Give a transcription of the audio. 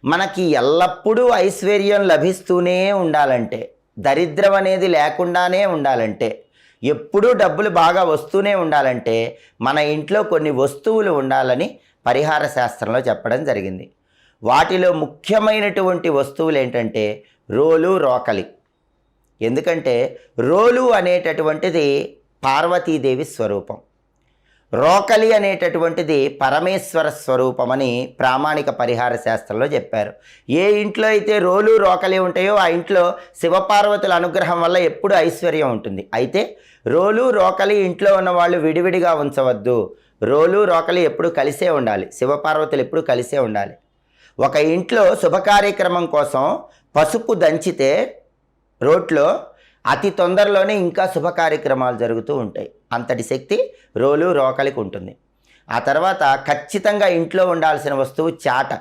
మనకి ఎల్లప్పుడూ ఐశ్వర్యం లభిస్తూనే ఉండాలంటే, దరిద్రం అనేది లేకుండానే ఉండాలంటే, ఎప్పుడూ డబ్బులు బాగా వస్తూనే ఉండాలంటే మన ఇంట్లో కొన్ని వస్తువులు ఉండాలని పరిహార శాస్త్రంలో చెప్పడం జరిగింది. వాటిలో ముఖ్యమైనటువంటి వస్తువులు ఏంటంటే రోలు, రోకలి. ఎందుకంటే రోలు అనేటటువంటిది పార్వతీదేవి స్వరూపం, రోకలి అనేటటువంటిది పరమేశ్వర స్వరూపమని ప్రామాణిక పరిహార శాస్త్రంలో చెప్పారు. ఏ ఇంట్లో అయితే రోలు, రోకలి ఉంటాయో ఆ ఇంట్లో శివపార్వతుల అనుగ్రహం వల్ల ఎప్పుడు ఐశ్వర్యం ఉంటుంది. అయితే రోలు, రోకలి ఇంట్లో ఉన్న వాళ్ళు విడివిడిగా ఉంచవద్దు. రోలు, రోకలి ఎప్పుడు కలిసే ఉండాలి, శివపార్వతులు ఎప్పుడు కలిసే ఉండాలి. ఒక ఇంట్లో శుభకార్యక్రమం కోసం పసుపు దంచితే రోట్లో అతి తొందరలోనే ఇంకా శుభ కార్యక్రమాలు జరుగుతూ ఉంటాయి. అంతటి శక్తి రోలు, రోకలికి ఉంటుంది. ఆ తర్వాత ఖచ్చితంగా ఇంట్లో ఉండాల్సిన వస్తువు చాట.